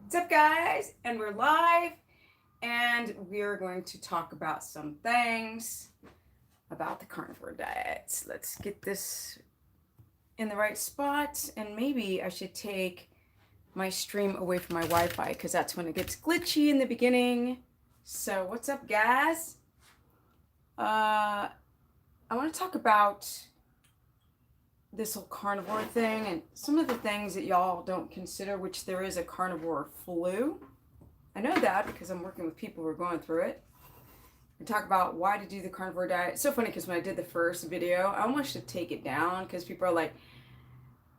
What's up, guys? And we're live, and we're going to talk about some things about the carnivore diet. Let's get this in the right spot, and maybe I should take my stream away from my Wi-Fi because that's when it gets glitchy in the beginning. So, what's up, guys? I want to talk about this whole carnivore thing and some of the things that y'all don't consider, which there is a carnivore flu. I know that because I'm working with people who are going through it. We talk about why to do the carnivore diet. It's so funny because when I did the first video, I almost should take it down because people are like,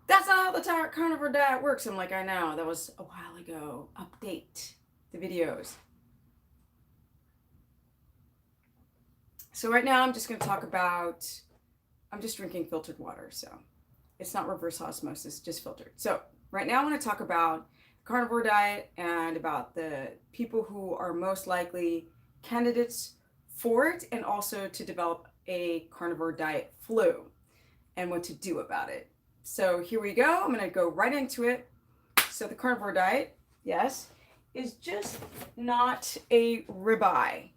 that's not how the carnivore diet works. I'm like, I know, that was a while ago. Update the videos. So right now I'm just going to talk about, I'm just drinking filtered water, so it's not reverse osmosis, just filtered. So right now I want to talk about carnivore diet and about the people who are most likely candidates for it, and also to develop a carnivore diet flu and what to do about it. So here we go. I'm going to go right into it. So the carnivore diet, yes, is just not a ribeye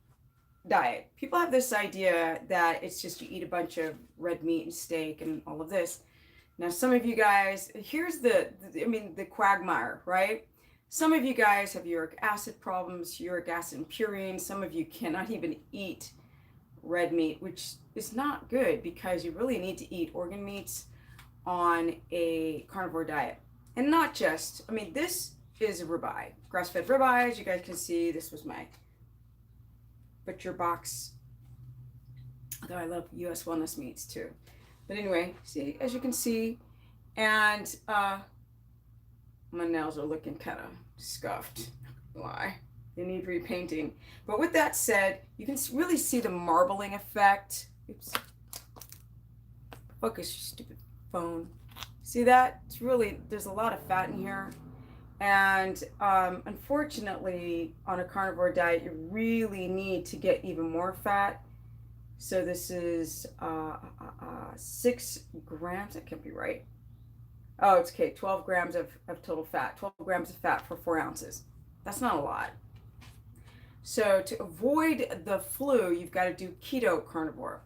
diet. People have this idea that it's just you eat a bunch of red meat and steak and all of this. Now, some of you guys, here's the quagmire, right? Some of you guys have uric acid problems, uric acid and purine. Some of you cannot even eat red meat, which is not good because you really need to eat organ meats on a carnivore diet. And not just, this is a ribeye, grass-fed ribeye. As you guys can see, this was my butcher box, although I love U.S. wellness meats too. But anyway, see, as you can see, and my nails are looking kind of scuffed. Why? They need repainting. But with that said, you can really see the marbling effect. Oops. Focus, you stupid phone. See that? It's really, there's a lot of fat in here. And unfortunately, on a carnivore diet, you really need to get even more fat. So this is 6 grams. That can't be right. Oh, it's okay. 12 grams of total fat. 12 grams of fat for 4 ounces. That's not a lot. So to avoid the flu, you've got to do keto carnivore.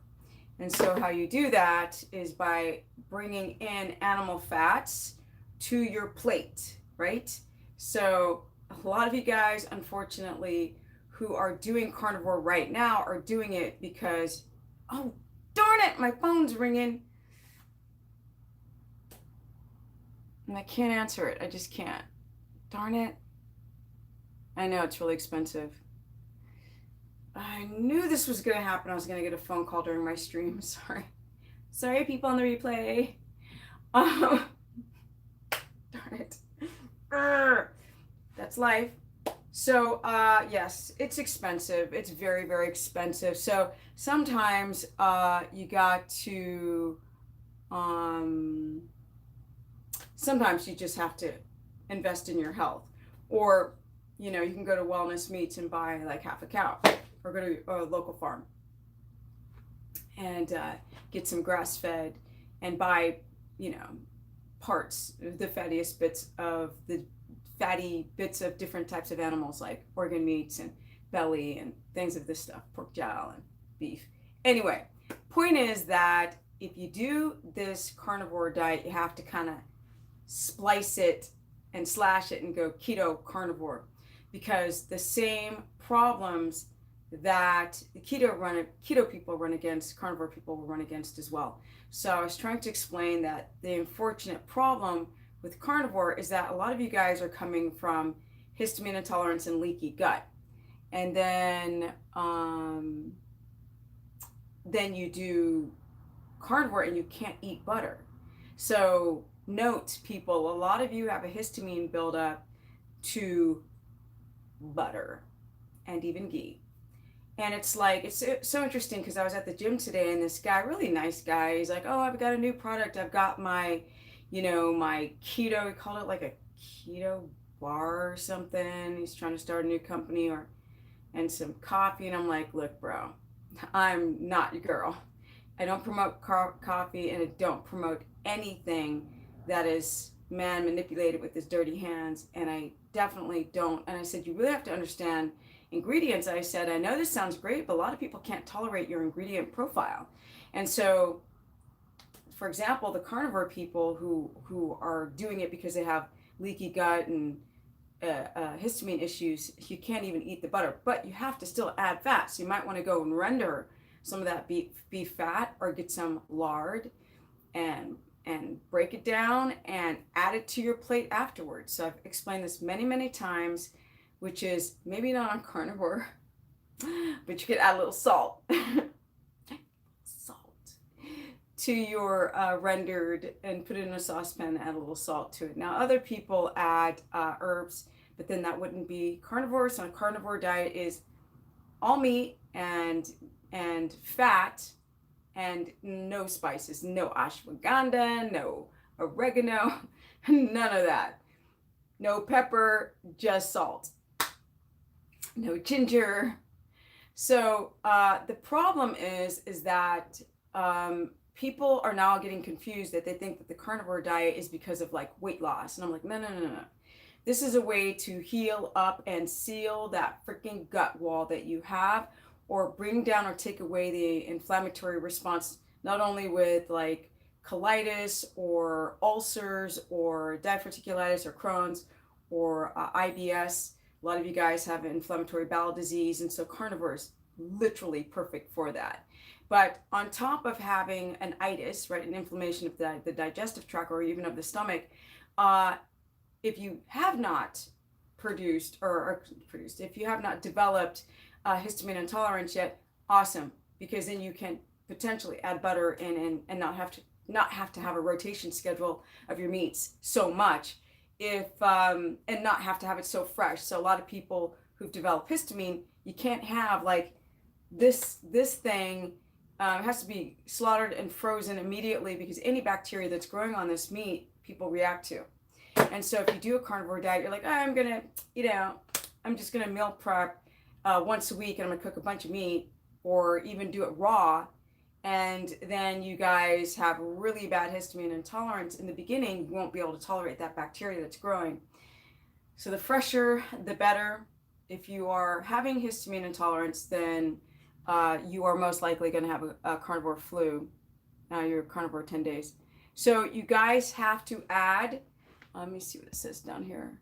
And so how you do that is by bringing in animal fats to your plate, right? So a lot of you guys, unfortunately, who are doing carnivore right now are doing it because, oh, darn it, my phone's ringing. And I can't answer it. I just can't. Darn it. I know it's really expensive. I knew this was going to happen. I was going to get a phone call during my stream. Sorry. Sorry, people on the replay. Darn it. That's life. So yes, it's expensive. It's very, very expensive. So sometimes you got to sometimes you just have to invest in your health, or you can go to Wellness Meats and buy like half a cow, or go to a local farm and get some grass-fed and buy parts, the fattiest bits of different types of animals, like organ meats and belly and things of this stuff, pork jowl and beef. Anyway, point is that if you do this carnivore diet, you have to kind of splice it and slash it and go keto carnivore, because the same problems that the keto people run against, carnivore people will run against as well. So I was trying to explain that the unfortunate problem with carnivore is that a lot of you guys are coming from histamine intolerance and leaky gut, and then you do carnivore and you can't eat butter. So note, people, a lot of you have a histamine buildup to butter and even ghee. And it's like, it's so interesting because I was at the gym today and this guy, really nice guy, he's like, oh, I've got a new product. I've got my, my keto, he called it like a keto bar or something. He's trying to start a new company, and some coffee. And I'm like, look, bro, I'm not your girl. I don't promote coffee, and I don't promote anything that is man manipulate it with his dirty hands, and I definitely don't. And I said, you really have to understand ingredients. I said, I know this sounds great, but a lot of people can't tolerate your ingredient profile. And so, for example, the carnivore people who are doing it because they have leaky gut and histamine issues, you can't even eat the butter, but you have to still add fat. So you might want to go and render some of that beef fat, or get some lard and break it down and add it to your plate afterwards. So I've explained this many times, which is maybe not on carnivore, but you could add a little salt. To your rendered, and put it in a saucepan, add a little salt to it. Now other people add herbs, but then that wouldn't be carnivore. So a carnivore diet is all meat and fat and no spices, no ashwagandha, no oregano, none of that. No pepper, just salt. No ginger. So the problem is that people are now getting confused, that they think that the carnivore diet is because of like weight loss. And I'm like, no. This is a way to heal up and seal that freaking gut wall that you have, or bring down or take away the inflammatory response, not only with like colitis or ulcers or diverticulitis or Crohn's or IBS. A lot of you guys have inflammatory bowel disease, and so carnivore is literally perfect for that. But on top of having an itis, right, an inflammation of the digestive tract or even of the stomach, if you have not if you have not developed histamine intolerance yet, awesome, because then you can potentially add butter in and not have to have a rotation schedule of your meats so much, and not have to have it so fresh. So a lot of people who've developed histamine, you can't have like this thing. It has to be slaughtered and frozen immediately, because any bacteria that's growing on this meat, people react to. And so if you do a carnivore diet, you're like, oh, I'm just gonna meal prep once a week, and I'm gonna cook a bunch of meat, or even do it raw. And then you guys have really bad histamine intolerance. In the beginning, you won't be able to tolerate that bacteria that's growing. So the fresher, the better. If you are having histamine intolerance, then you are most likely going to have a carnivore flu. You're carnivore 10 days. So you guys have to add, let me see what it says down here.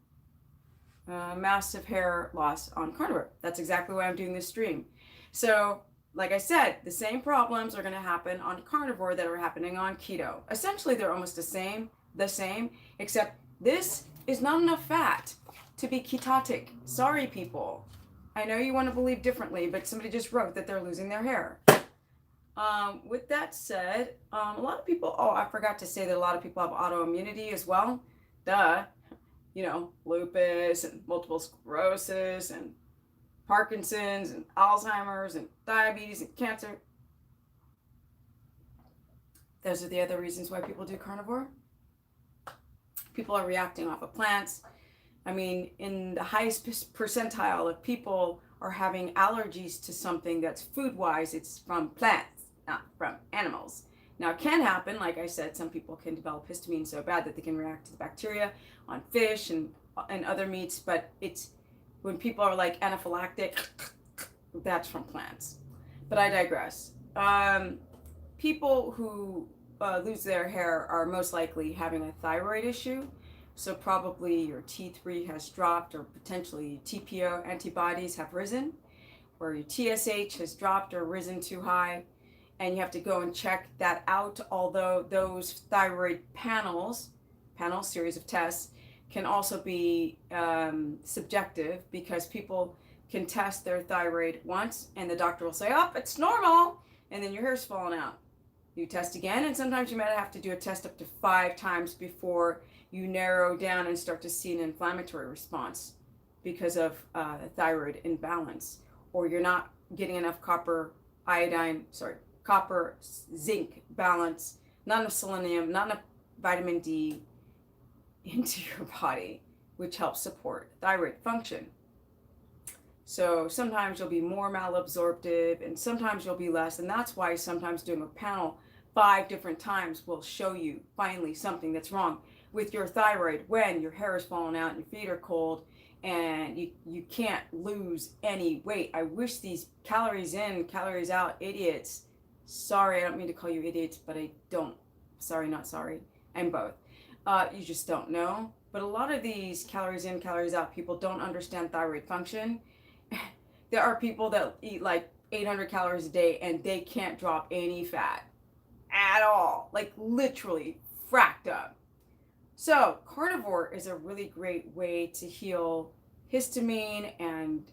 Massive hair loss on carnivore. That's exactly why I'm doing this stream. So like I said, the same problems are going to happen on carnivore that are happening on keto. Essentially, they're almost the same, except this is not enough fat to be ketotic. Sorry, people. I know you want to believe differently, but somebody just wrote that they're losing their hair. With that said, a lot of people, I forgot to say that a lot of people have autoimmunity as well. Duh. Lupus and multiple sclerosis and Parkinson's and Alzheimer's and diabetes and cancer. Those are the other reasons why people do carnivore. People are reacting off of plants. I mean, in the highest percentile of people are having allergies to something that's food-wise, it's from plants, not from animals. Now, it can happen, like I said, some people can develop histamine so bad that they can react to the bacteria on fish and other meats, but it's when people are like anaphylactic, that's from plants. But I digress. People who lose their hair are most likely having a thyroid issue. So probably your T3 has dropped, or potentially TPO antibodies have risen, or your TSH has dropped or risen too high, and you have to go and check that out. Although those thyroid panels, series of tests, can also be subjective, because people can test their thyroid once and the doctor will say, oh, it's normal, and then your hair's falling out. You test again, and sometimes you might have to do a test up to 5 times before you narrow down and start to see an inflammatory response because of thyroid imbalance, or you're not getting enough copper, zinc balance, not enough selenium, not enough vitamin D into your body, which helps support thyroid function. So sometimes you'll be more malabsorptive and sometimes you'll be less, and that's why sometimes doing a panel 5 different times will show you finally something that's wrong. with your thyroid when your hair is falling out and your feet are cold and you can't lose any weight. I wish these calories in, calories out idiots, sorry, I don't mean to call you idiots, but I don't, sorry, not sorry, I'm both. You just don't know. But a lot of these calories in, calories out people don't understand thyroid function. There are people that eat like 800 calories a day and they can't drop any fat at all, like literally fracked up. So carnivore is a really great way to heal histamine and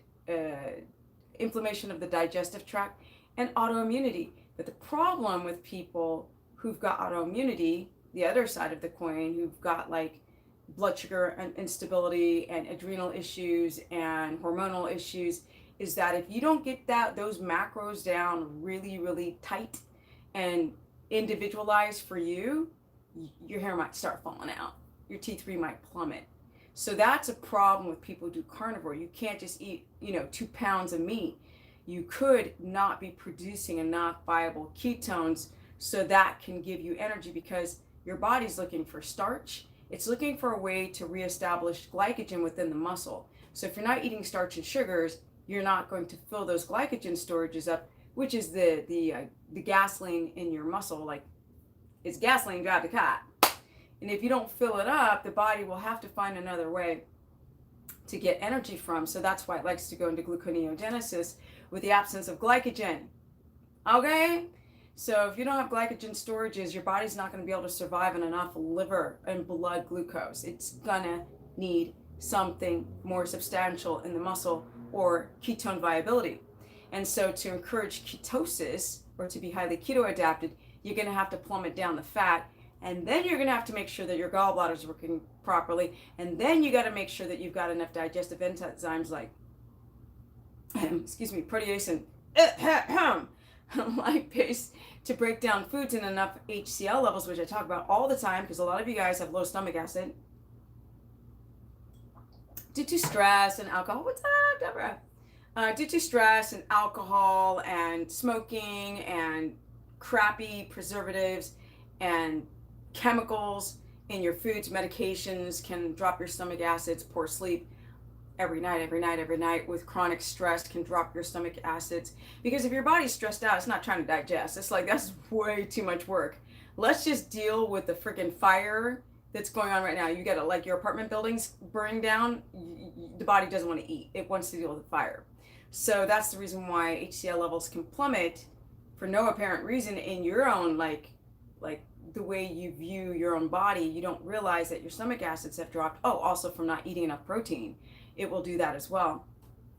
inflammation of the digestive tract and autoimmunity. But the problem with people who've got autoimmunity, the other side of the coin, who've got like blood sugar and instability and adrenal issues and hormonal issues, is that if you don't get those macros down really, really tight and individualized for you, your hair might start falling out. Your T3 might plummet. So that's a problem with people who do carnivore. You can't just eat, 2 pounds of meat. You could not be producing enough viable ketones so that can give you energy, because your body's looking for starch. It's looking for a way to reestablish glycogen within the muscle. So if you're not eating starch and sugars, you're not going to fill those glycogen storages up, which is the gasoline in your muscle. Like, it's gasoline, drive the car. And if you don't fill it up, the body will have to find another way to get energy from. So that's why it likes to go into gluconeogenesis with the absence of glycogen. Okay? So if you don't have glycogen storages, your body's not going to be able to survive on enough liver and blood glucose. It's going to need something more substantial in the muscle, or ketone viability. And so to encourage ketosis, or to be highly keto adapted, you're going to have to plummet down the fat. And then you're going to have to make sure that your gallbladder is working properly. And then you got to make sure that you've got enough digestive enzymes like, protease and lipase to break down foods, and enough HCl levels, which I talk about all the time because a lot of you guys have low stomach acid due to stress and alcohol. What's up, Deborah? Due to stress and alcohol and smoking and crappy preservatives and chemicals in your foods, medications can drop your stomach acids. Poor sleep every night with chronic stress can drop your stomach acids, because if your body's stressed out, it's not trying to digest. It's like, that's way too much work. Let's just deal with the freaking fire that's going on right now. You get like your apartment buildings burning down, the body doesn't want to eat. It wants to deal with the fire. So that's the reason why HCl levels can plummet for no apparent reason in your own, like the way you view your own body. You don't realize that your stomach acids have dropped. Oh, also from not eating enough protein. It will do that as well.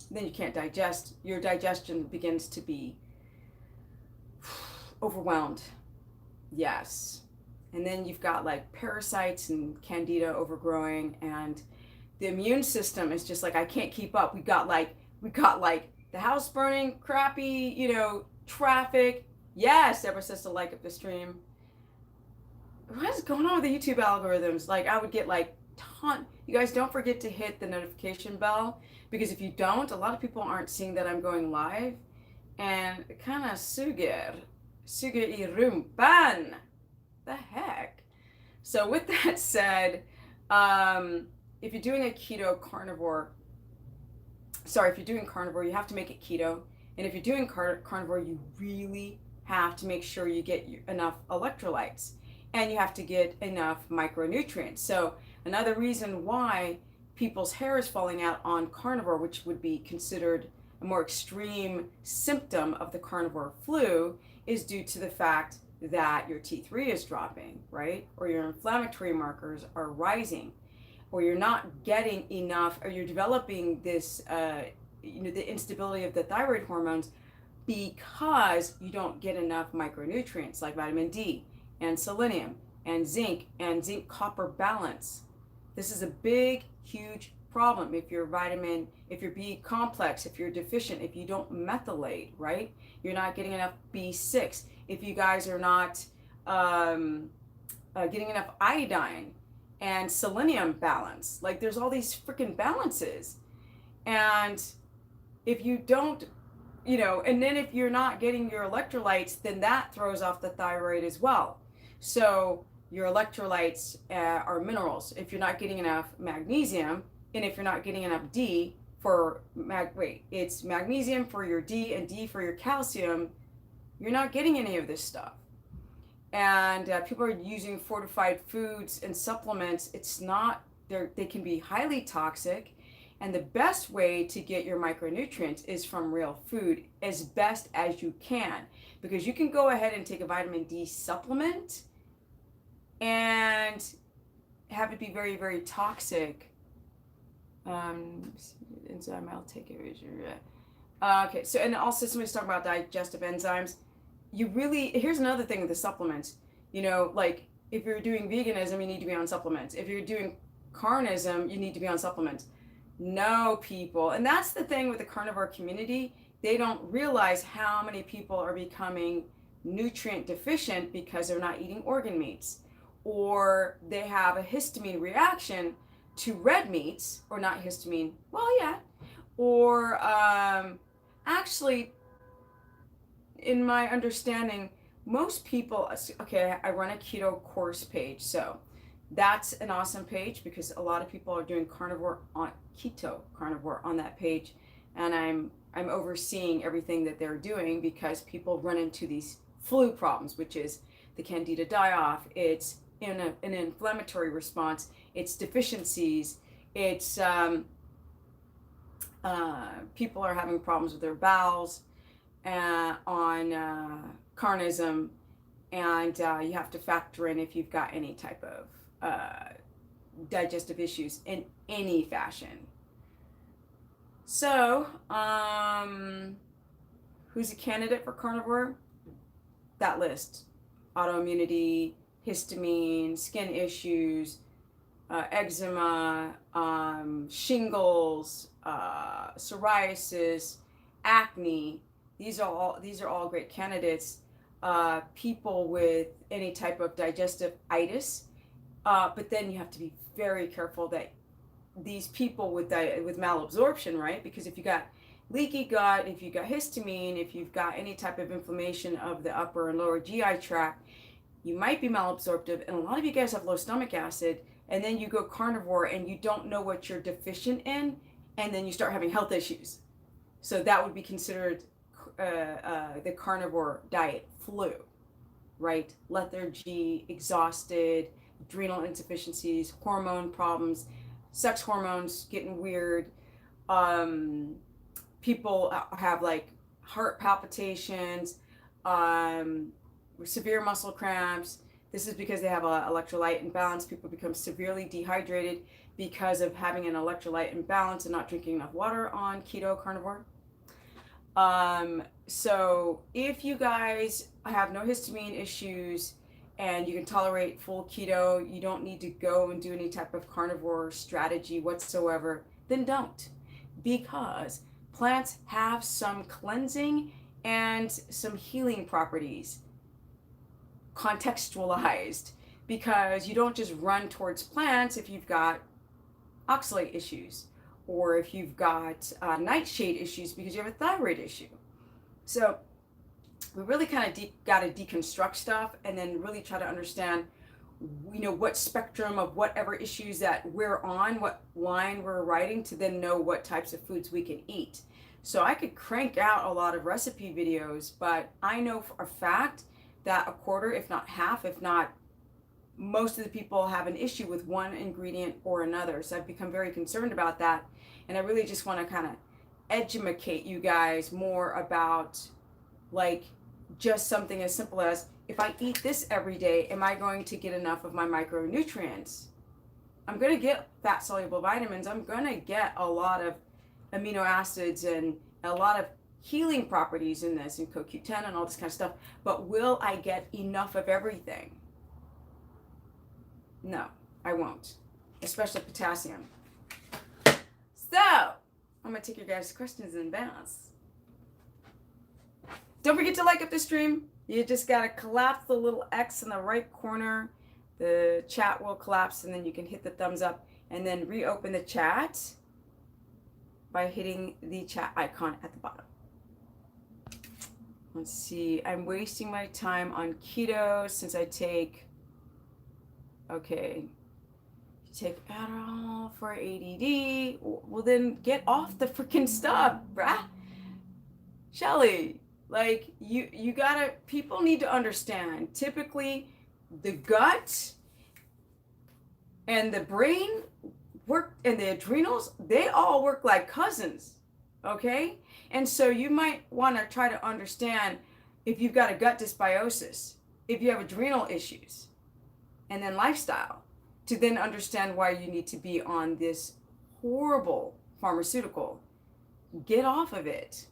Then you can't digest. Your digestion begins to be overwhelmed. Yes. And then you've got like parasites and candida overgrowing, and the immune system is just like, I can't keep up. We got like the house burning, crappy, traffic. Yes, Deborah says to like up the stream. What is going on with the YouTube algorithms? Like, I would get like you guys don't forget to hit the notification bell, because if you don't, a lot of people aren't seeing that I'm going live, and kind of suger i rumpan. The heck? So with that said, if you're doing a keto carnivore, if you're doing carnivore, you have to make it keto. And if you're doing carnivore, you really have to make sure you get enough electrolytes, and you have to get enough micronutrients. So another reason why people's hair is falling out on carnivore, which would be considered a more extreme symptom of the carnivore flu, is due to the fact that your T3 is dropping, right? Or your inflammatory markers are rising, or you're not getting enough, or you're developing this, the instability of the thyroid hormones because you don't get enough micronutrients like vitamin D and selenium and zinc copper balance. This is a big, huge problem. If you're B complex, if you're deficient, if you don't methylate, right? You're not getting enough B6. If you guys are not getting enough iodine and selenium balance, like there's all these freaking balances. And if you don't, and then if you're not getting your electrolytes, then that throws off the thyroid as well. So your electrolytes are minerals. If you're not getting enough magnesium, and if you're not getting enough D for it's magnesium for your D and D for your calcium, you're not getting any of this stuff. And people are using fortified foods and supplements. It's not, they can be highly toxic. And the best way to get your micronutrients is from real food as best as you can. Because you can go ahead and take a vitamin D supplement and have it be very, very toxic. Enzyme, I'll take it. Okay, so, and also somebody's talking about digestive enzymes. Here's another thing with the supplements. Like if you're doing veganism, you need to be on supplements. If you're doing carnism, you need to be on supplements. No, people. And that's the thing with the carnivore community. They don't realize how many people are becoming nutrient deficient because they're not eating organ meats, or they have a histamine reaction to red meats, or not histamine, well, yeah, or actually, in my understanding, most people, okay, I run a keto course page, so that's an awesome page because a lot of people are doing carnivore on that page, and I'm overseeing everything that they're doing because people run into these flu problems, which is the candida die-off, it's an inflammatory response, it's deficiencies, it's people are having problems with their bowels on carnism, and you have to factor in if you've got any type of digestive issues in any fashion. So, who's a candidate for carnivore? That list: autoimmunity, histamine, skin issues, eczema, shingles, psoriasis, acne. These are all great candidates. People with any type of digestive itis, but then you have to be very careful that these people with malabsorption, right? Because if you got leaky gut, if you got histamine, if you've got any type of inflammation of the upper and lower GI tract, you might be malabsorptive. And a lot of you guys have low stomach acid, and then you go carnivore and you don't know what you're deficient in, and then you start having health issues. So that would be considered the carnivore diet flu, right? Lethargy, exhausted, adrenal insufficiencies, hormone problems, sex hormones getting weird. People have like heart palpitations, severe muscle cramps. This is because they have an electrolyte imbalance. People become severely dehydrated because of having an electrolyte imbalance and not drinking enough water on keto carnivore. So if you guys have no histamine issues and you can tolerate full keto, you don't need to go and do any type of carnivore strategy whatsoever, then don't. Because plants have some cleansing and some healing properties, contextualized, because you don't just run towards plants if you've got oxalate issues, or if you've got nightshade issues because you have a thyroid issue. So we really kind of got to deconstruct stuff and then really try to understand, what spectrum of whatever issues that we're on, what line we're riding, to then know what types of foods we can eat. So I could crank out a lot of recipe videos, but I know for a fact that a quarter, if not half, if not most of the people have an issue with one ingredient or another. So I've become very concerned about that. And I really just want to kind of educate you guys more about like just something as simple as, if I eat this every day, am I going to get enough of my micronutrients? I'm going to get fat soluble vitamins. I'm going to get a lot of amino acids and a lot of healing properties in this, and CoQ10 and all this kind of stuff. But will I get enough of everything? No, I won't, especially potassium. So I'm going to take your guys' questions in advance. Don't forget to like up the stream. You just got to collapse the little X in the right corner. The chat will collapse, and then you can hit the thumbs up and then reopen the chat by hitting the chat icon at the bottom. Let's see. I'm wasting my time on keto since I take Okay, you take Adderall for ADD. Well, then get off the freaking stuff, bruh. Shelly, like you gotta. People need to understand. Typically, the gut and the brain work, and the adrenals, they all work like cousins. Okay, and so you might want to try to understand if you've got a gut dysbiosis, if you have adrenal issues, and then lifestyle, to then understand why you need to be on this horrible pharmaceutical. Get off of it.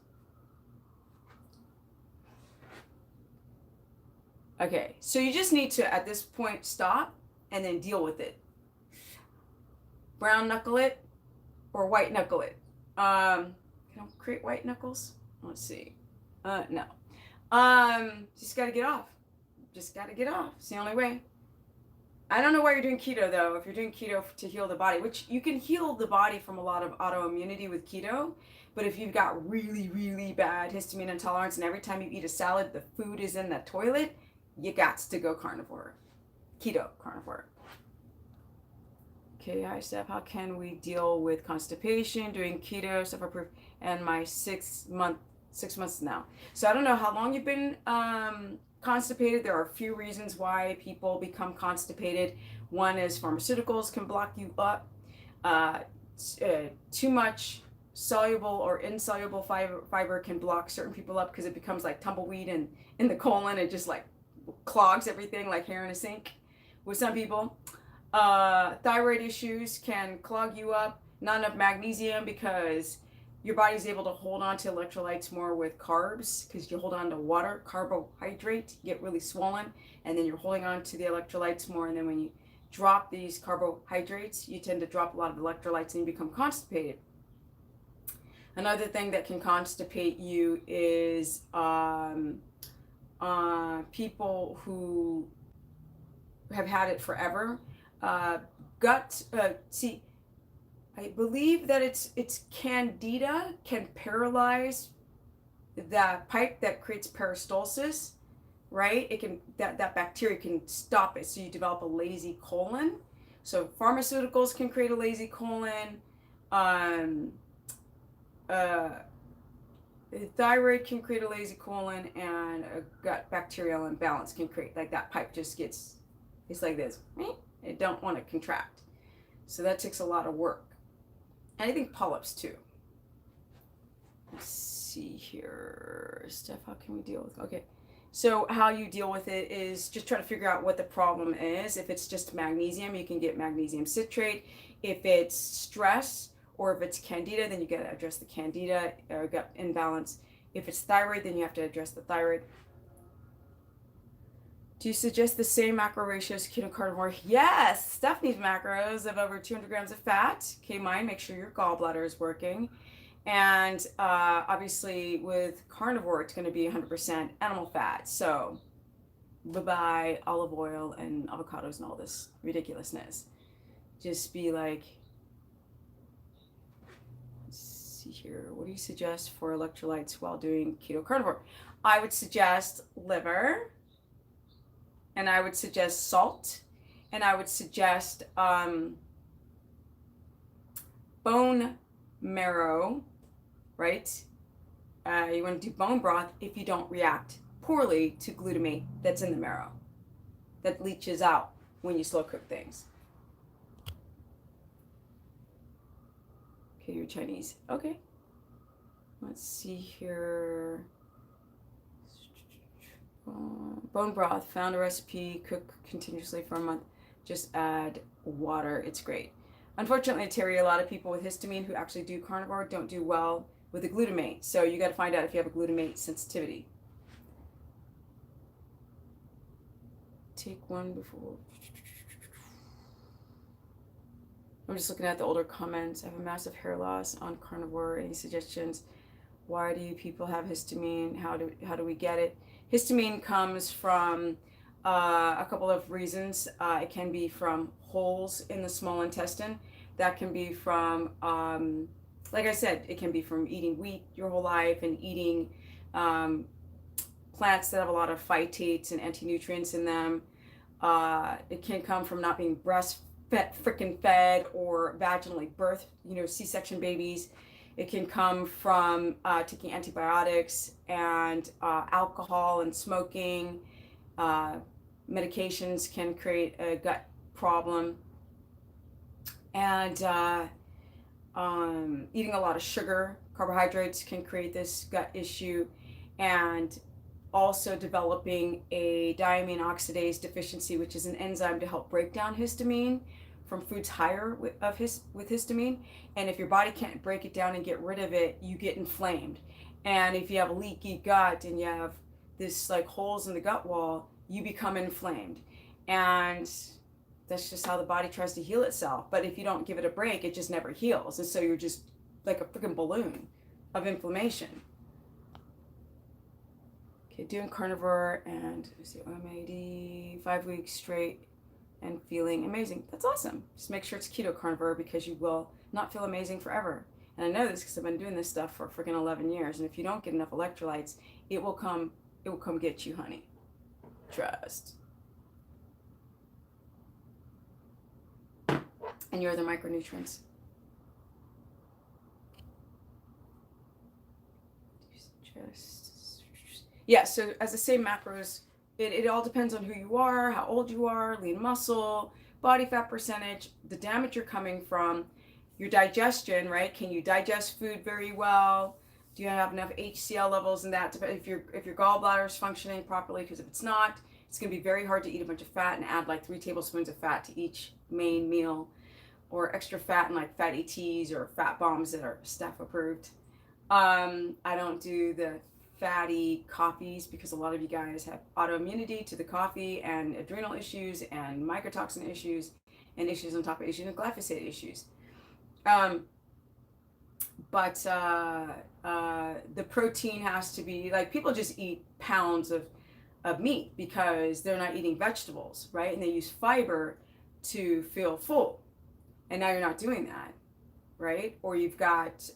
Okay, so you just need to, at this point, stop and then deal with it. Brown knuckle it or white knuckle it. Can I create white knuckles? Let's see. No. Just got to get off. Just got to get off. It's the only way. I don't know why you're doing keto, though. If you're doing keto to heal the body, which you can heal the body from a lot of autoimmunity with keto, but if you've got really, really bad histamine intolerance and every time you eat a salad, the food is in the toilet, you got to go carnivore. Keto, carnivore. Okay, hi Steph, how can we deal with constipation, doing keto, stuff approved, and my 6 months now. So I don't know how long you've been constipated. There are a few reasons why people become constipated. One is pharmaceuticals can block you up. Too much soluble or insoluble fiber can block certain people up because it becomes like tumbleweed and in the colon. It just like clogs everything like hair in a sink with some people. Thyroid issues can clog you up. Not enough magnesium because your body's able to hold on to electrolytes more with carbs because you hold on to water, carbohydrate, you get really swollen, and then you're holding on to the electrolytes more. And then when you drop these carbohydrates, you tend to drop a lot of electrolytes and you become constipated. Another thing that can constipate you is people who have had it forever. I believe that it's candida can paralyze the pipe that creates peristalsis, right? It can that bacteria can stop it, so you develop a lazy colon. So pharmaceuticals can create a lazy colon. Thyroid can create a lazy colon, and a gut bacterial imbalance can create like that pipe just gets, it's like this. It don't want to contract. So that takes a lot of work. And I think polyps too. Let's see here. Steph, how can we deal with, okay. So how you deal with it is just try to figure out what the problem is. If it's just magnesium, you can get magnesium citrate. If it's stress or if it's candida, then you got to address the candida or gut imbalance. If it's thyroid, then you have to address the thyroid. Do you suggest the same macro ratios keto carnivore? Yes, Stephanie's macros of over 200 grams of fat. Okay, mine, make sure your gallbladder is working. And obviously with carnivore, it's going to be 100% animal fat. So bye-bye olive oil and avocados and all this ridiculousness. Just be like, let's see here. What do you suggest for electrolytes while doing keto carnivore? I would suggest liver. And I would suggest salt, and I would suggest bone marrow, right? You want to do bone broth if you don't react poorly to glutamate that's in the marrow, that leaches out when you slow cook things. Okay, you're Chinese. Okay. Let's see here. Bone broth, found a recipe, cook continuously for a month, just add water, it's great. Unfortunately, Terry, a lot of people with histamine who actually do carnivore don't do well with the glutamate, so you got to find out if you have a glutamate sensitivity. Take one before. I'm just looking at the older comments. I have a massive hair loss on carnivore. Any suggestions? Why do people have histamine? How do we get it? Histamine comes from a couple of reasons. It can be from holes in the small intestine. That can be from, like I said, it can be from eating wheat your whole life and eating plants that have a lot of phytates and anti-nutrients in them. It can come from not being freaking fed or vaginally birthed, C-section babies. It can come from taking antibiotics and alcohol and smoking. Medications can create a gut problem. And eating a lot of sugar, carbohydrates can create this gut issue. And also developing a diamine oxidase deficiency, which is an enzyme to help break down histamine from foods higher with histamine. And if your body can't break it down and get rid of it, you get inflamed. And if you have a leaky gut and you have this like holes in the gut wall, you become inflamed. And that's just how the body tries to heal itself. But if you don't give it a break, it just never heals. And so you're just like a freaking balloon of inflammation. Okay, doing carnivore and OMAD 5 weeks straight and feeling amazing. That's awesome. Just make sure it's keto carnivore, because you will not feel amazing forever. And I know this because I've been doing this stuff for freaking 11 years. And if you don't get enough electrolytes, it will come get you, honey. Trust. And your other micronutrients. Yeah, so as the same macros, it all depends on who you are, how old you are, lean muscle, body fat percentage, the damage you're coming from, your digestion, right? Can you digest food very well? Do you have enough HCl levels in that? If your gallbladder is functioning properly, because if it's not, it's going to be very hard to eat a bunch of fat and add like 3 tablespoons of fat to each main meal, or extra fat in like fatty teas or fat bombs that are staff approved. I don't do the fatty coffees because a lot of you guys have autoimmunity to the coffee and adrenal issues and mycotoxin issues and issues on top of issues and glyphosate issues. But the protein has to be, like, people just eat pounds of meat because they're not eating vegetables, right? And they use fiber to feel full. And now you're not doing that, right? Or you've got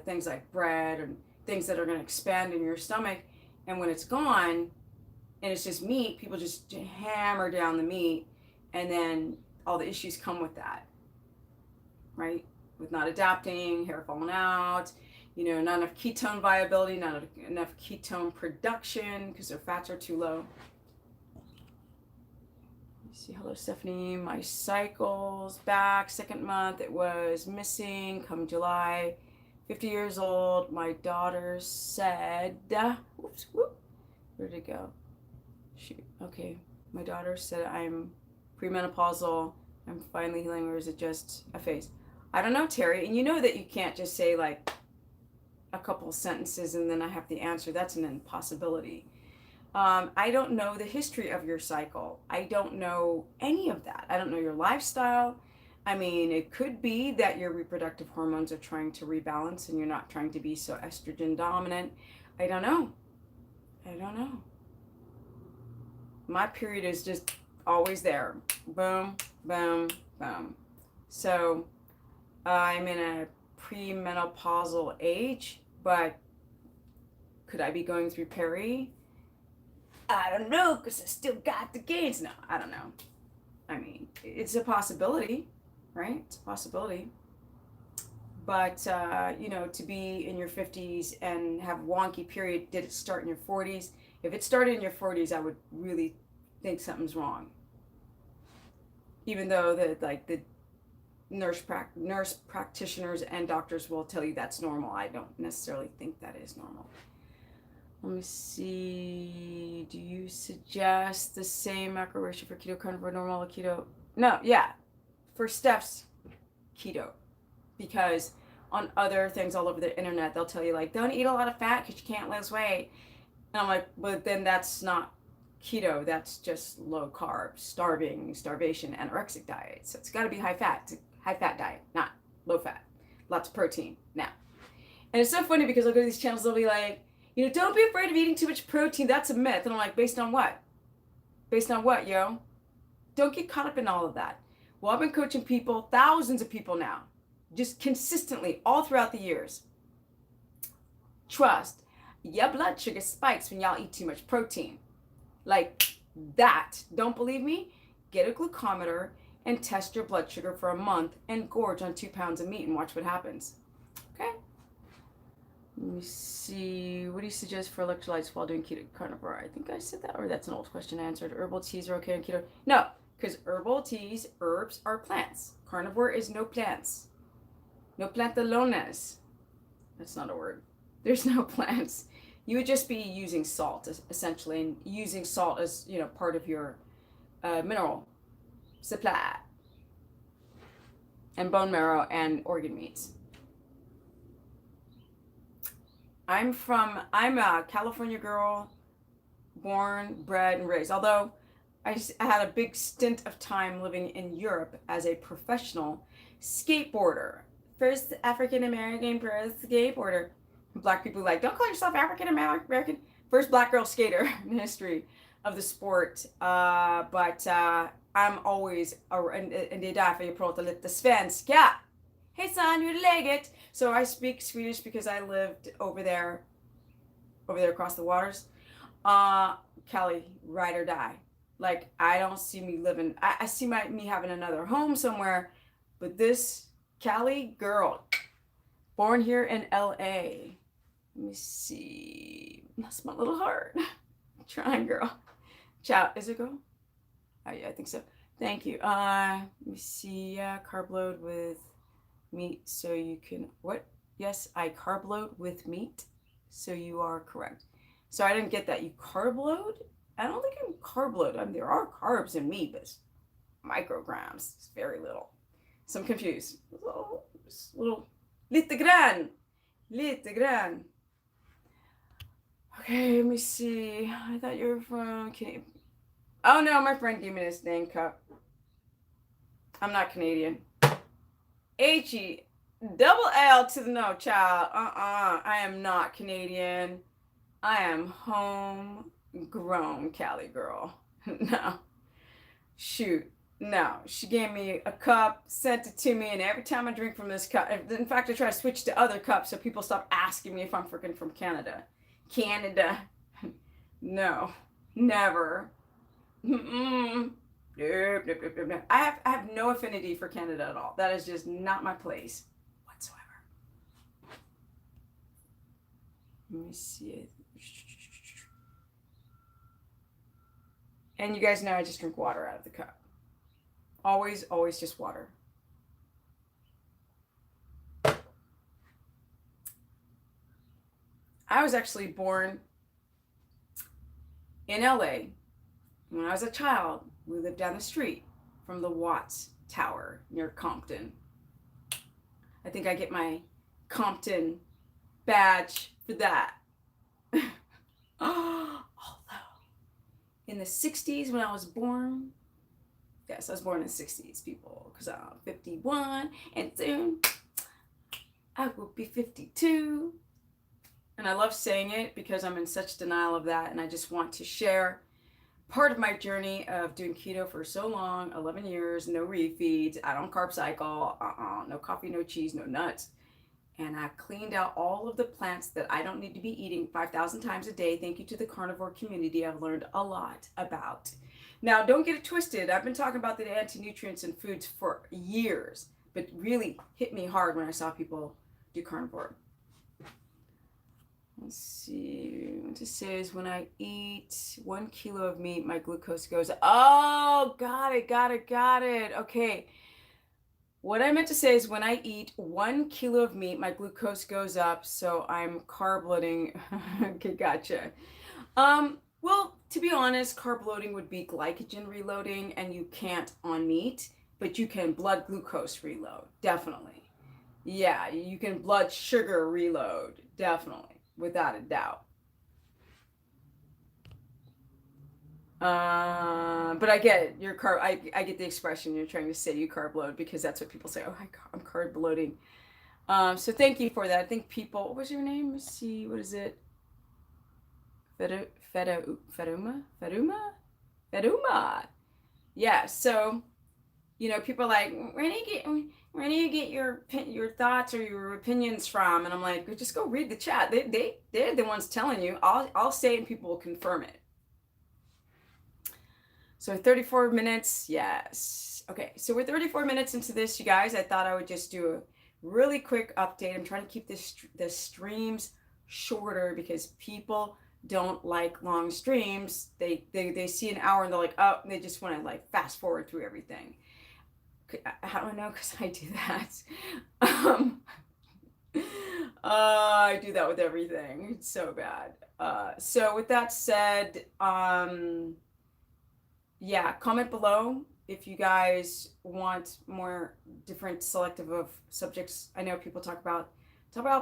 things like bread and things that are going to expand in your stomach. And when it's gone and it's just meat, people just hammer down the meat. And then all the issues come with that, right? With not adapting, hair falling out, not enough ketone viability, not enough ketone production because their fats are too low. See, hello Stephanie, my cycle's back, 2nd month, it was missing come July, 50 years old, my daughter said, whoops, where did it go? Shoot, okay, my daughter said I'm premenopausal, I'm finally healing, or is it just a phase? I don't know, Terry, and you know that you can't just say like a couple sentences and then I have the answer. That's an impossibility. I don't know the history of your cycle. I don't know any of that. I don't know your lifestyle. I mean, it could be that your reproductive hormones are trying to rebalance and you're not trying to be so estrogen dominant. I don't know. My period is just always there. Boom, boom, boom. So I'm in a premenopausal age, but could I be going through peri? I don't know, because I still got the gains. No, I don't know. I mean, it's a possibility, right? It's a possibility. But, to be in your 50s and have wonky period, did it start in your 40s? If it started in your 40s, I would really think something's wrong. Even though the nurse practitioners and doctors will tell you that's normal. I don't necessarily think that is normal. Let me see. Do you suggest the same macro ratio for keto, carnivore, normal, or keto? No, yeah. For Steph's keto. Because on other things all over the internet, they'll tell you, like, don't eat a lot of fat because you can't lose weight. And I'm like, but then that's not keto. That's just low carb, starvation, anorexic diet. So it's got to be high fat diet, not low fat. Lots of protein. Now. And it's so funny because I'll go to these channels, they'll be like, don't be afraid of eating too much protein. That's a myth. And I'm like, based on what? Based on what, yo? Don't get caught up in all of that. Well, I've been coaching people, thousands of people now, just consistently all throughout the years. Trust, your blood sugar spikes when y'all eat too much protein. Like that. Don't believe me? get a glucometer and test your blood sugar for a month and gorge on 2 pounds of meat and watch what happens. Okay? Let me see. What do you suggest for electrolytes while doing keto carnivore? I think I said that, or that's an old question I answered. Herbal teas are okay on keto? No, because herbal teas, herbs are plants. Carnivore is no plants. No plantalones. That's not a word. There's no plants. You would just be using salt, essentially, and using salt as, part of your mineral supply. And bone marrow and organ meats. I'm a California girl, born, bred, and raised. Although I had a big stint of time living in Europe as a professional skateboarder. First African-American pro skateboarder. Black people like, don't call yourself African-American. First black girl skater in history of the sport. But I'm always, and det är därför jag pratar lite svenska. Hejsan, hur är läget? So I speak Swedish because I lived over there across the waters. Cali, ride or die. Like, I don't see me living, I see me having another home somewhere, but this Cali girl, born here in LA. Let me see. That's my little heart. Trying, girl. Ciao. Is it girl? Oh, yeah, I think so. Thank you. Let me see. Carb load with meat so you can, what? Yes, I carb load with meat, so you are correct. So I didn't get that. You carb load? I don't think I'm carb load. I mean, there are carbs in meat, but it's micrograms. It's very little. So I'm confused. Lite grann. Okay, let me see. I thought you were from Canada. Oh no, my friend gave me this dang cup. I'm not Canadian. H-E-double-L to the no, child. I am not Canadian. I am homegrown Cali girl. No. Shoot. No. She gave me a cup, sent it to me, and every time I drink from this cup, in fact, I try to switch to other cups so people stop asking me if I'm freaking from Canada. Canada. No. Never. Nope. I have no affinity for Canada at all. That is just not my place whatsoever. Let me see it. And you guys know I just drink water out of the cup. Always just water. I was actually born in LA. When I was a child, we lived down the street from the Watts Tower near Compton. I think I get my Compton badge for that. Although, in the 60s when I was born, yes, I was born in the 60s, people, because I'm 51, and soon I will be 52. And I love saying it because I'm in such denial of that, and I just want to share part of my journey of doing keto for so long, 11 years, no refeeds, I don't carb cycle, no coffee, no cheese, no nuts. And I cleaned out all of the plants that I don't need to be eating 5,000 times a day. Thank you to the carnivore community. I've learned a lot about. Now, don't get it twisted. I've been talking about the anti-nutrients in foods for years, but really hit me hard when I saw people do carnivore. Let's see. What it says, when I eat 1 kilo of meat, my glucose goes up. Oh, got it. Okay. What I meant to say is when I eat 1 kilo of meat, my glucose goes up, so I'm carb loading. Okay, gotcha. Well, to be honest, carb loading would be glycogen reloading, and you can't on meat, but you can blood glucose reload, definitely. Yeah, you can blood sugar reload, definitely, without a doubt. But I get it. You're carb. I get the expression you're trying to say. You carb load, because that's what people say. Oh, I'm carb loading. So thank you for that. I think people. What was your name? Let's see. What is it? Feruma. Yeah. So, people are like, where do you get your thoughts or your opinions from? And I'm like, just go read the chat. They're the ones telling you. I'll say it and people will confirm it. So 34 minutes, yes. Okay, so we're 34 minutes into this, you guys. I thought I would just do a really quick update. I'm trying to keep the streams shorter because people don't like long streams. They see an hour and they're like, oh, and they just want to like fast forward through everything. How do I know? Because I do that. I do that with everything. It's so bad. So with that said, yeah, comment below if you guys want more different selective of subjects. I know people talk about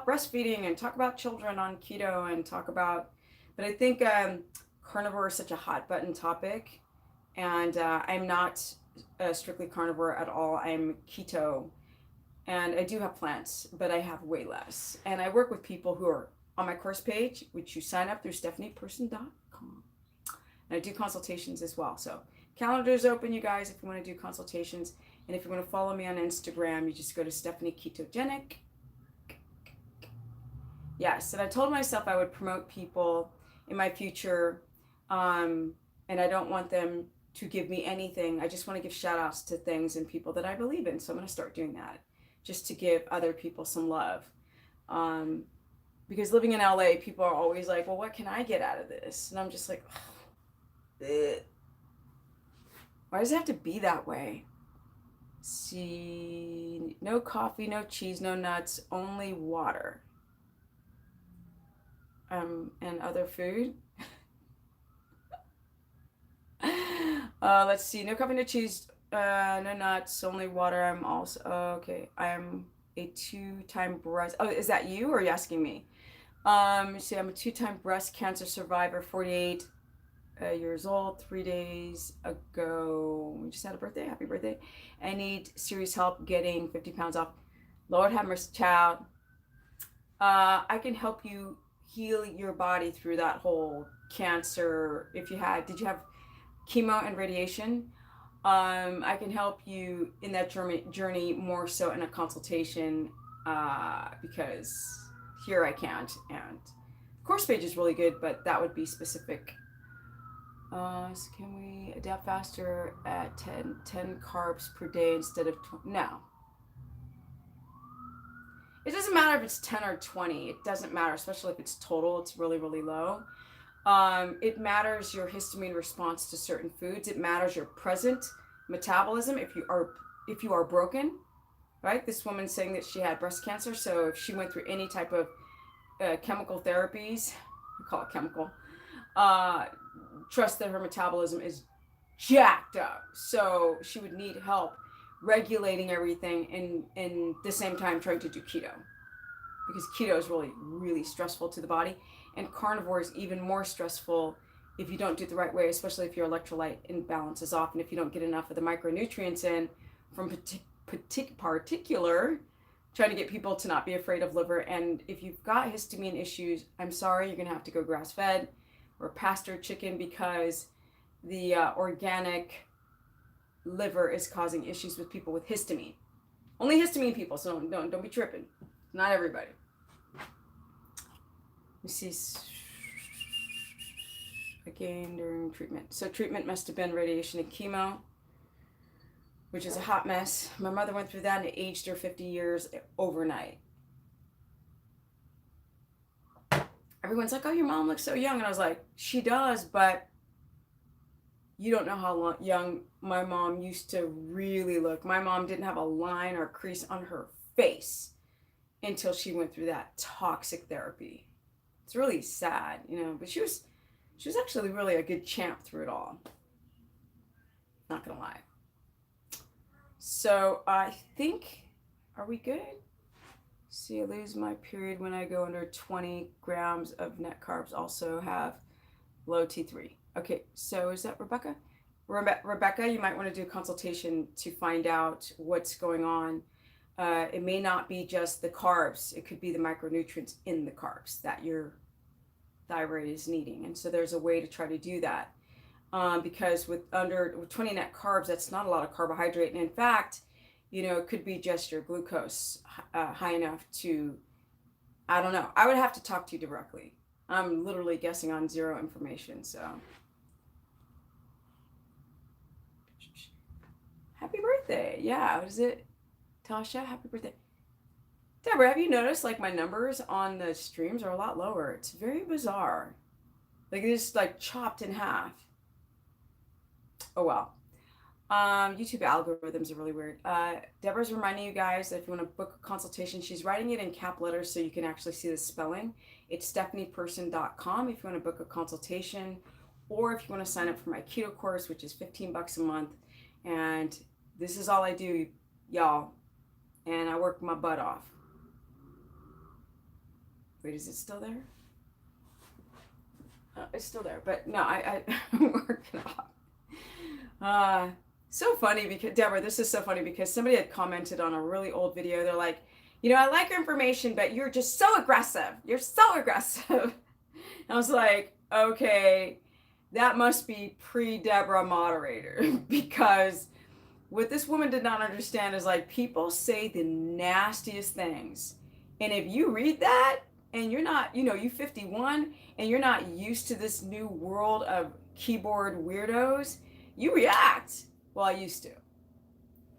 breastfeeding and talk about children on keto and talk about, but I think carnivore is such a hot button topic, and I'm not strictly carnivore at all. I'm keto, and I do have plants, but I have way less. And I work with people who are on my course page, which you sign up through stephanieperson.com. And I do consultations as well. So calendar's open, you guys, if you want to do consultations. And if you want to follow me on Instagram, you just go to Stephanie Ketogenic. Yes, and I told myself I would promote people in my future, and I don't want them to give me anything. I just want to give shout outs to things and people that I believe in. So I'm going to start doing that just to give other people some love. Because living in LA, people are always like, well, what can I get out of this? And I'm just like, why does it have to be that way? See, no coffee, no cheese, no nuts, only water. And other food. Let's see, no coffee, no cheese, no nuts, only water. I'm also, okay, I'm a 2-time breast, oh, is that you or are you asking me? See, I'm a 2-time breast cancer survivor, 48 years old, 3 days ago. We just had a birthday, happy birthday. I need serious help getting 50 pounds off. Lord have mercy, child. I can help you heal your body through that whole cancer. Did you have chemo and radiation? I can help you in that journey more so in a consultation, because here I can't. And course page is really good, but that would be specific. So can we adapt faster at 10 carbs per day instead of 20? No. It doesn't matter if it's 10 or 20. It doesn't matter, especially if it's total. It's really, really low. It matters your histamine response to certain foods. It matters your present metabolism. If you are broken, right? This woman's saying that she had breast cancer. So if she went through any type of chemical therapies, I call it chemical, trust that her metabolism is jacked up. So she would need help regulating everything in the same time trying to do keto, because keto is really, really stressful to the body, and carnivore is even more stressful if you don't do it the right way, especially if your electrolyte imbalance is off and if you don't get enough of the micronutrients in from particular, trying to get people to not be afraid of liver. And if you've got histamine issues, I'm sorry, you're gonna have to go grass-fed or pasture chicken, because the organic liver is causing issues with people with histamine. Only histamine people, so don't be tripping. Not everybody. We see again during treatment. So treatment must have been radiation and chemo, which is a hot mess. My mother went through that and it aged her 50 years overnight. Everyone's like, oh, your mom looks so young. And I was like, she does, but you don't know how young my mom used to really look. My mom didn't have a line or crease on her face until she went through that toxic therapy. It's really sad, but she was actually really a good champ through it all. Not gonna lie. So I think, are we good? See, I lose my period when I go under 20 grams of net carbs. Also have low T3. Okay, so is that Rebecca? Rebecca, you might want to do a consultation to find out what's going on. It may not be just the carbs. It could be the micronutrients in the carbs that your thyroid is needing. And so there's a way to try to do that. Because with 20 net carbs, that's not a lot of carbohydrate. And in fact, it could be just your glucose high enough to, I don't know. I would have to talk to you directly. I'm literally guessing on zero information, so. birthday. Yeah, what is it? Tasha, happy birthday. Deborah, have you noticed like my numbers on the streams are a lot lower? It's very bizarre. Like it's like chopped in half. Oh well. YouTube algorithms are really weird. Deborah's reminding you guys that if you want to book a consultation, she's writing it in cap letters so you can actually see the spelling. It's stephanieperson.com if you want to book a consultation, or if you want to sign up for my keto course, which is $15 a month. And this is all I do, y'all. And I work my butt off. Wait, is it still there? It's still there, but no, I'm working off. So funny because, Deborah, this is so funny because somebody had commented on a really old video. They're like, I like your information, but you're just so aggressive. You're so aggressive. And I was like, okay, that must be pre-Deborah moderator because what this woman did not understand is like people say the nastiest things. And if you read that and you're not, you 51 and you're not used to this new world of keyboard weirdos, you react. Well, I used to.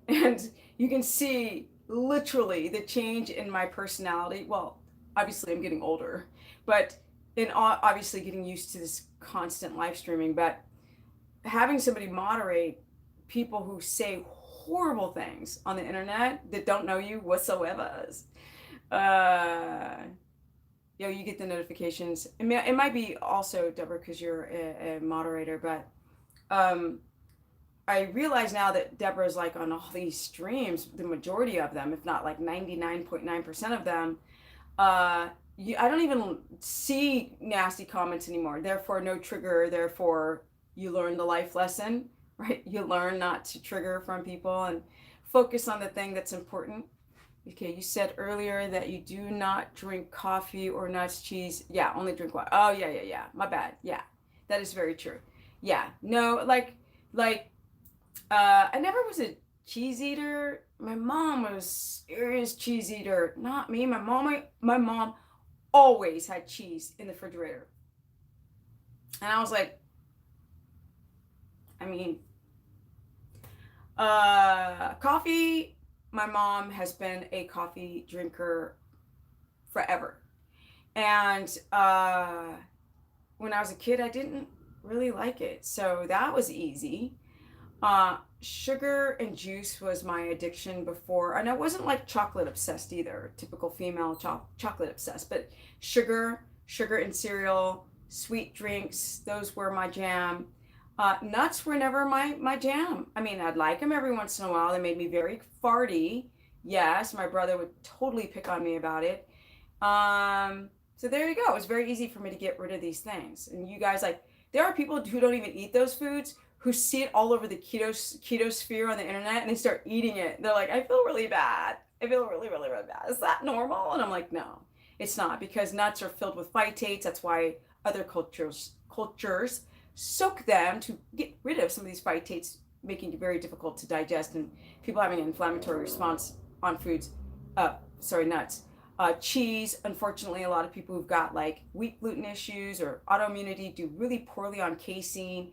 And you can see literally the change in my personality. Well, obviously I'm getting older, but in obviously getting used to this constant live streaming, but having somebody moderate people who say horrible things on the internet that don't know you whatsoever. You get the notifications. It might be also, Deborah, because you're a moderator, but I realize now that Deborah's like on all these streams, the majority of them, if not like 99.9% of them, I don't even see nasty comments anymore. Therefore, no trigger. Therefore, you learn the life lesson, right? You learn not to trigger from people and focus on the thing that's important. Okay, you said earlier that you do not drink coffee or nuts, cheese. Yeah, only drink water. Oh, yeah. My bad. Yeah, that is very true. Yeah, no, I never was a cheese eater. My mom was a serious cheese eater. Not me. My mom always had cheese in the refrigerator. And I was like, coffee, my mom has been a coffee drinker forever. And when I was a kid, I didn't really like it. So that was easy. Sugar and juice was my addiction before. And I wasn't like chocolate obsessed either, typical female chocolate obsessed, but sugar and cereal, sweet drinks, those were my jam. Nuts were never my jam. I'd like them every once in a while. They made me very farty. Yes, my brother would totally pick on me about it. So there you go. It was very easy for me to get rid of these things. And you guys, there are people who don't even eat those foods who see it all over the keto sphere on the internet and they start eating it. They're like, I feel really bad. I feel really, really, really bad. Is that normal? And I'm like, no, it's not, because nuts are filled with phytates. That's why other cultures soak them to get rid of some of these phytates, making it very difficult to digest and people having an inflammatory response on foods. Nuts. Cheese, unfortunately, a lot of people who've got wheat gluten issues or autoimmunity do really poorly on casein.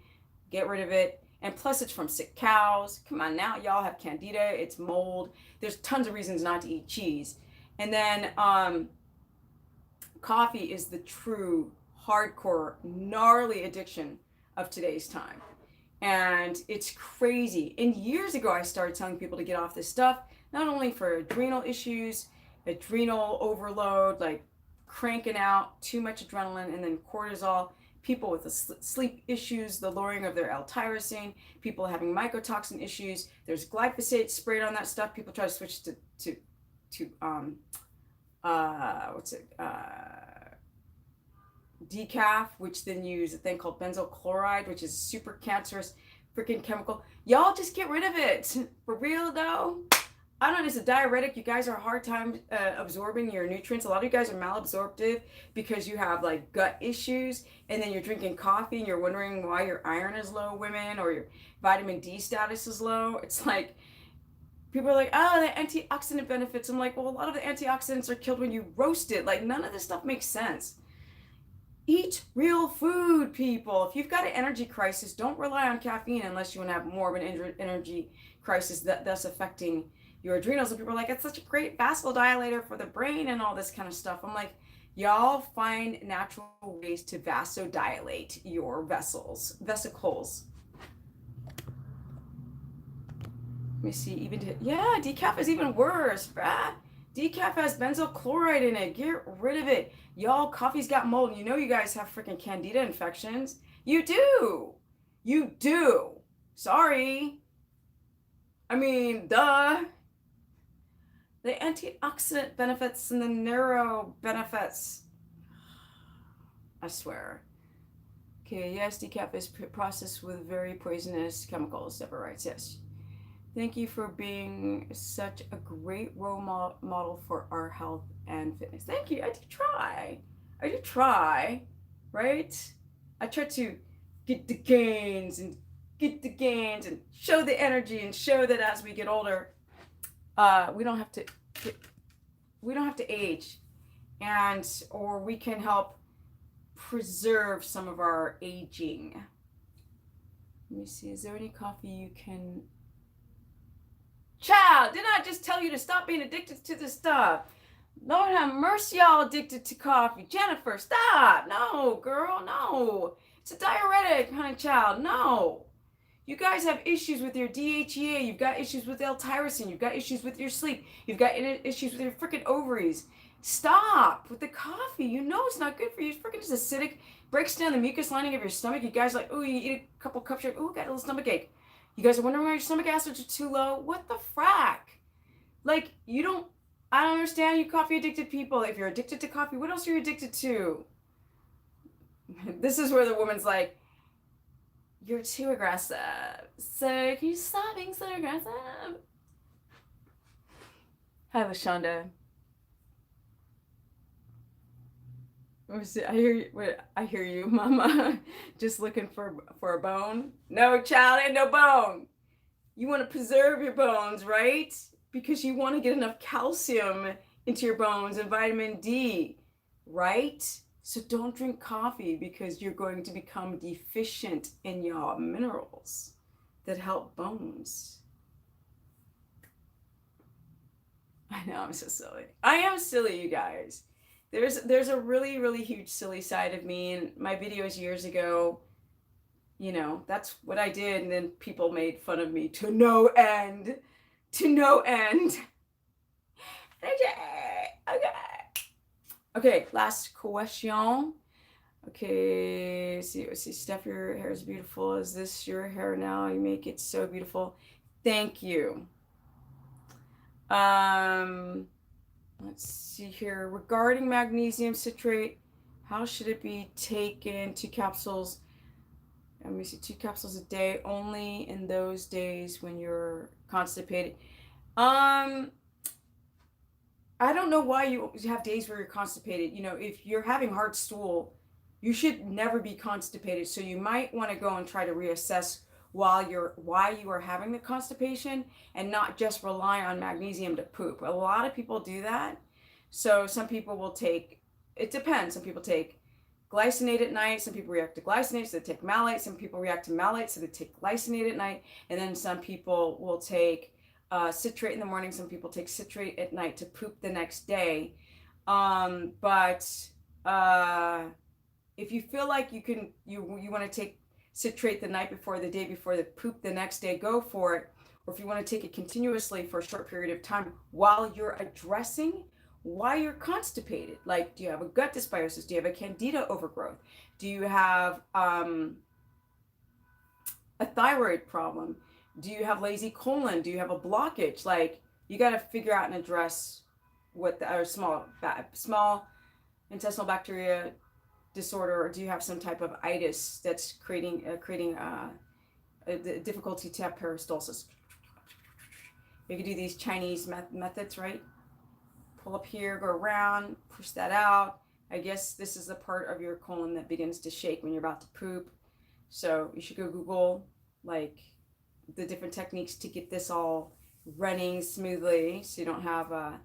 Get rid of it. And plus it's from sick cows. Come on now, y'all have candida, it's mold. There's tons of reasons not to eat cheese. And then coffee is the true hardcore, gnarly addiction of today's time. And it's crazy. And years ago, I started telling people to get off this stuff, not only for adrenal issues, adrenal overload, cranking out too much adrenaline, and then cortisol, people with the sleep issues, the lowering of their L-tyrosine, people having mycotoxin issues. There's glyphosate sprayed on that stuff. People try to switch to decaf, which then use a thing called benzoyl chloride, which is super cancerous freaking chemical. Y'all just get rid of it. For real though. I don't know, it's a diuretic. You guys are a hard time absorbing your nutrients. A lot of you guys are malabsorptive because you have gut issues, and then you're drinking coffee and you're wondering why your iron is low, women, or your vitamin D status is low. It's people are like, oh, the antioxidant benefits. I'm like, well, a lot of the antioxidants are killed when you roast it. None of this stuff makes sense. Eat real food, people. If you've got an energy crisis, don't rely on caffeine unless you want to have more of an energy crisis, thus affecting your adrenals. And people are like, it's such a great vasodilator for the brain and all this kind of stuff. I'm like, y'all find natural ways to vasodilate your vesicles. Let me see, yeah, decaf is even worse, bruh. Decaf has benzoyl chloride in it. Get rid of it. Y'all, coffee's got mold. You know you guys have freaking candida infections. You do. You do. Sorry. I mean, duh. The antioxidant benefits and the neuro benefits. I swear. Okay, yes, decaf is processed with very poisonous chemicals. Deborah writes, yes. Thank you for being such a great role model for our health and fitness. Thank you. I do try, right? I try to get the gains and show the energy and show that as we get older, we don't have to age, or we can help preserve some of our aging. Let me see. Is there any coffee you can? Child, didn't I just tell you to stop being addicted to this stuff? Lord have mercy, y'all addicted to coffee. Jennifer, stop. No, girl, no. It's a diuretic, honey child. No. You guys have issues with your DHEA. You've got issues with L-tyrosine. You've got issues with your sleep. You've got issues with your freaking ovaries. Stop with the coffee. You know it's not good for you. It's freaking just acidic. Breaks down the mucus lining of your stomach. You guys are like, oh, you eat a couple cups of, oh, got a little stomach ache. You guys are wondering why your stomach acids are too low? What the frack? Like, I don't understand you coffee addicted people. If you're addicted to coffee, what else are you addicted to? This is where the woman's like, you're too aggressive. So can you stop being so aggressive? Hi, LaShonda. I hear you, mama. Just looking for a bone. No, child, ain't no bone. You want to preserve your bones, right? Because you want to get enough calcium into your bones and vitamin D, right? So don't drink coffee because you're going to become deficient in your minerals that help bones. I know, I'm so silly. I am silly, you guys. There's a really, really huge silly side of me. In my videos years ago, you know, that's what I did. And then people made fun of me to no end. To no end. Okay, last question. Okay, let's see, Steph, your hair is beautiful. Is this your hair now? You make it so beautiful. Thank you. Let's see here. Regarding magnesium citrate, how should it be taken? 2 capsules. Let me see, 2 capsules a day, only in those days when you're constipated. I don't know why you have days where you're constipated. You know, if you're having hard stool, you should never be constipated. So you might want to go and try to reassess why you are having the constipation and not just rely on magnesium to poop. A lot of people do that. So some people will take, it depends. Some people take glycinate at night. Some people react to glycinate, so they take malate. Some people react to malate, so they take glycinate at night. And then some people will take citrate in the morning. Some people take citrate at night to poop the next day. But if you feel like you want to take citrate the night before, the day before, the poop the next day, go for it. Or if you want to take it continuously for a short period of time while you're addressing why you're constipated. Like, do you have a gut dysbiosis? Do you have a candida overgrowth? Do you have a thyroid problem? Do you have lazy colon? Do you have a blockage? Like, you got to figure out and address what small intestinal bacteria disorder, or do you have some type of itis that's creating a difficulty to have peristalsis? You can do these Chinese methods, right? Pull up here, go around, push that out. I guess this is the part of your colon that begins to shake when you're about to poop. So you should go Google like the different techniques to get this all running smoothly so you don't have a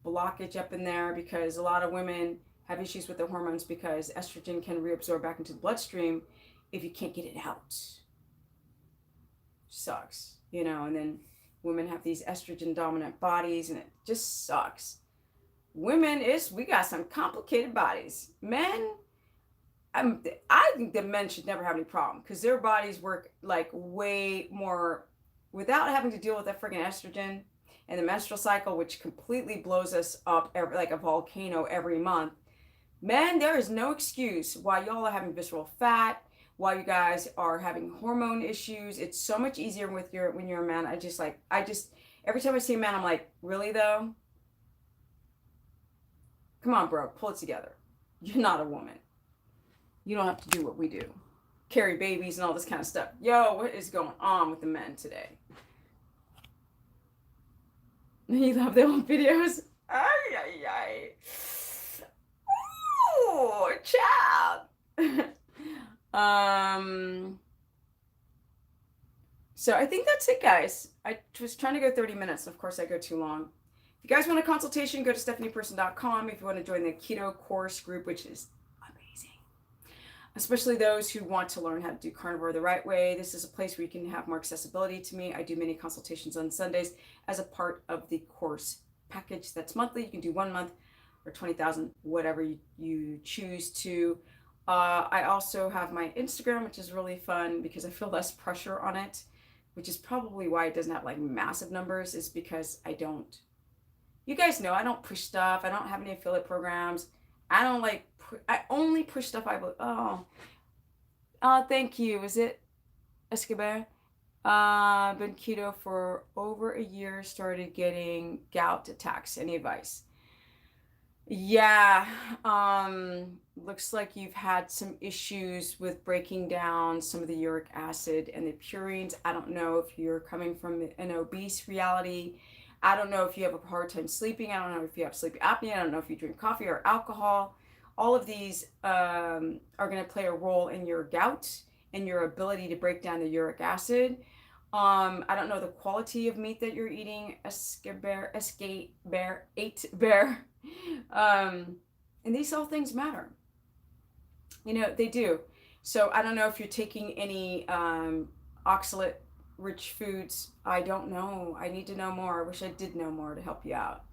blockage up in there, because a lot of women have issues with their hormones because estrogen can reabsorb back into the bloodstream if you can't get it out. Sucks, you know. And then Women have these estrogen dominant bodies, and it just sucks. Women we got some complicated bodies. Men, I think that men should never have any problem because their bodies work like way more without having to deal with that freaking estrogen and the menstrual cycle, which completely blows us up like a volcano every month. Men, there is no excuse why y'all are having visceral fat, why you guys are having hormone issues. It's so much easier with when you're a man. I just every time I see a man, I'm like, really though? Come on, bro, pull it together. You're not a woman. You don't have to do what we do. Carry babies and all this kind of stuff. Yo, what is going on with the men today? You love their own videos? Ay, ay, ay. Ooh, child. So I think that's it, guys. I was trying to go 30 minutes. Of course, I go too long. If you guys want a consultation, go to stephanieperson.com. If you want to join the Keto course group, which is amazing, especially those who want to learn how to do carnivore the right way. This is a place where you can have more accessibility to me. I do many consultations on Sundays as a part of the course package that's monthly. You can do 1 month or 20,000, whatever you choose to. I also have my Instagram, which is really fun because I feel less pressure on it, which is probably why it doesn't have like massive numbers, is because you guys know I don't push stuff. I don't have any affiliate programs. I don't I only push stuff thank you. Is it Escobar? I've been keto for over a year, started getting gout attacks. Any advice? Yeah, looks like you've had some issues with breaking down some of the uric acid and the purines. I don't know if you're coming from an obese reality. I don't know if you have a hard time sleeping. I don't know if you have sleep apnea. I don't know if you drink coffee or alcohol. All of these are going to play a role in your gout and your ability to break down the uric acid. I don't know the quality of meat that you're eating, Escape Bear. And these all things matter. They do. So I don't know if you're taking any oxalate rich foods. I don't know. I need to know more. I wish I did know more to help you out.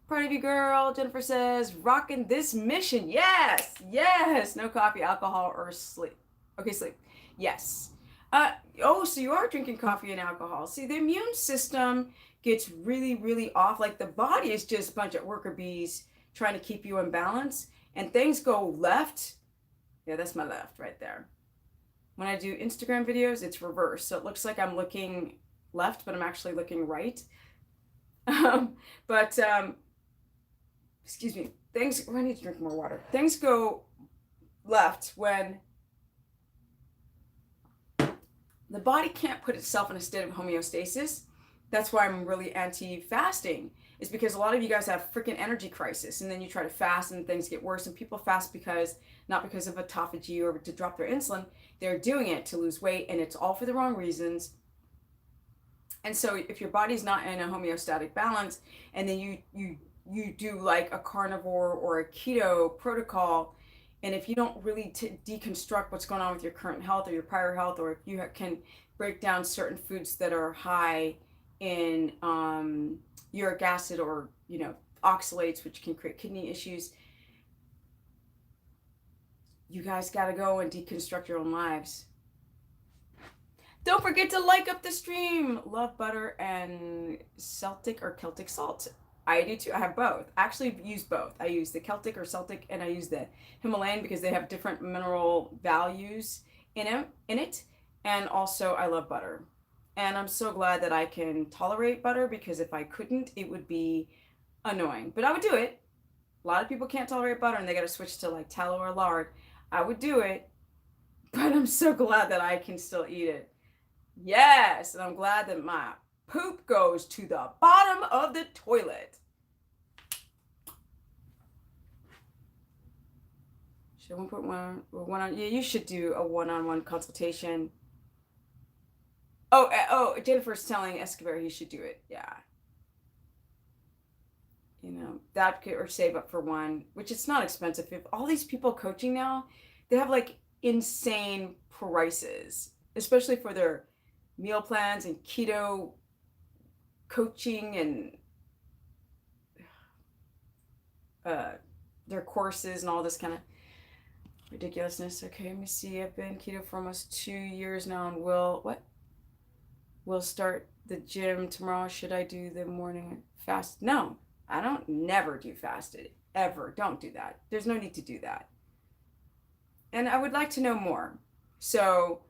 Proud of you, girl. Jennifer says, rocking this mission. Yes. No coffee, alcohol, or sleep. Okay, sleep. Yes. So you are drinking coffee and alcohol. See, the immune system gets really, really off. Like the body is just a bunch of worker bees trying to keep you in balance, and things go left. Yeah, that's my left right there. When I do Instagram videos, it's reversed. So it looks like I'm looking left, but I'm actually looking right. Excuse me. I need to drink more water. Things go left when the body can't put itself in a state of homeostasis. That's why I'm really anti-fasting, is because a lot of you guys have freaking energy crisis, and then you try to fast and things get worse, and people fast not because of autophagy or to drop their insulin. They're doing it to lose weight, and it's all for the wrong reasons. And so if your body's not in a homeostatic balance, and then you do like a carnivore or a keto protocol, and if you don't really deconstruct what's going on with your current health or your prior health, or if you can break down certain foods that are high in uric acid or oxalates, which can create kidney issues, you guys got to go and deconstruct your own lives. Don't forget to like up the stream. Love butter and Celtic or Celtic salt. I do too. I have both. I actually use both. I use the Celtic or Celtic, and I use the Himalayan because they have different mineral values in it. And also I love butter. And I'm so glad that I can tolerate butter, because if I couldn't, it would be annoying. But I would do it. A lot of people can't tolerate butter and they got to switch to like tallow or lard. I would do it. But I'm so glad that I can still eat it. Yes. And I'm glad that my poop goes to the bottom of the toilet. Should 1.1 yeah, you should do a one-on-one consultation. Oh, Jennifer's telling Escobar he should do it. Yeah. That could, or save up for one, which it's not expensive. If all these people coaching now, they have like insane prices, especially for their meal plans and keto coaching and their courses and all this kind of ridiculousness. Okay, let me see. I've been keto for almost 2 years now, and we'll start the gym tomorrow. Should I do the morning fast? No, I don't never do fasted. Ever. Don't do that. There's no need to do that. And I would like to know more. So,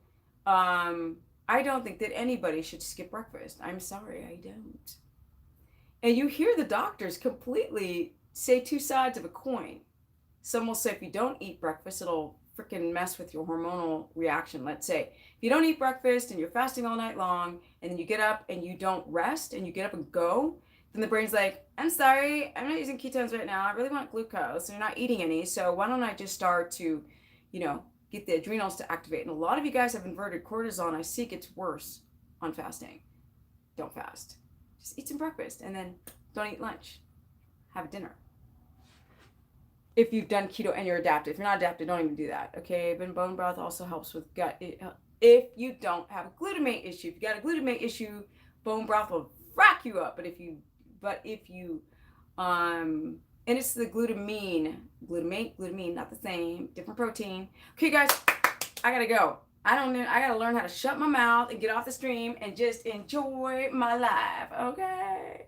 I don't think that anybody should skip breakfast. I'm sorry, I don't. And you hear the doctors completely say two sides of a coin. Some will say if you don't eat breakfast, it'll freaking mess with your hormonal reaction. Let's say if you don't eat breakfast and you're fasting all night long, and then you get up and you don't rest and you get up and go, then the brain's like, I'm sorry, I'm not using ketones right now. I really want glucose and you're not eating any. So why don't I just start to, get the adrenals to activate? And a lot of you guys have inverted cortisol. I see it gets worse on fasting. Don't fast. Just eat some breakfast and then don't eat lunch. Have dinner. If you've done keto and you're adapted. If you're not adapted, don't even do that. Okay, but bone broth also helps with gut. If you don't have a glutamate issue, if you got a glutamate issue, bone broth will frack you up. But if you, and it's the glutamate, not the same, different protein. Okay, guys, I gotta go. I gotta learn how to shut my mouth and get off the stream and just enjoy my life. Okay.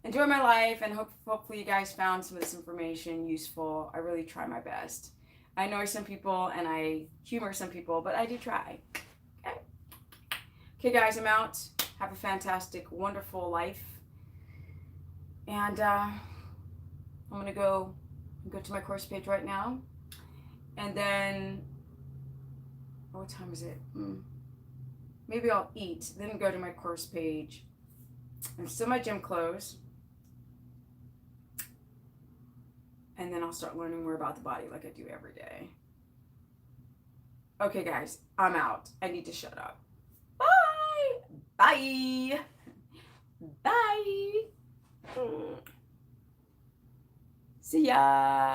Enjoy my life, and hopefully you guys found some of this information useful. I really try my best. I annoy some people and I humor some people, but I do try. Okay, guys, I'm out. Have a fantastic, wonderful life. And I'm going to go to my course page right now. And then, what time is it? Maybe I'll eat, then go to my course page. And still my gym clothes. And then I'll start learning more about the body like I do every day. Okay, guys, I'm out. I need to shut up. Bye. Bye. Bye. See ya.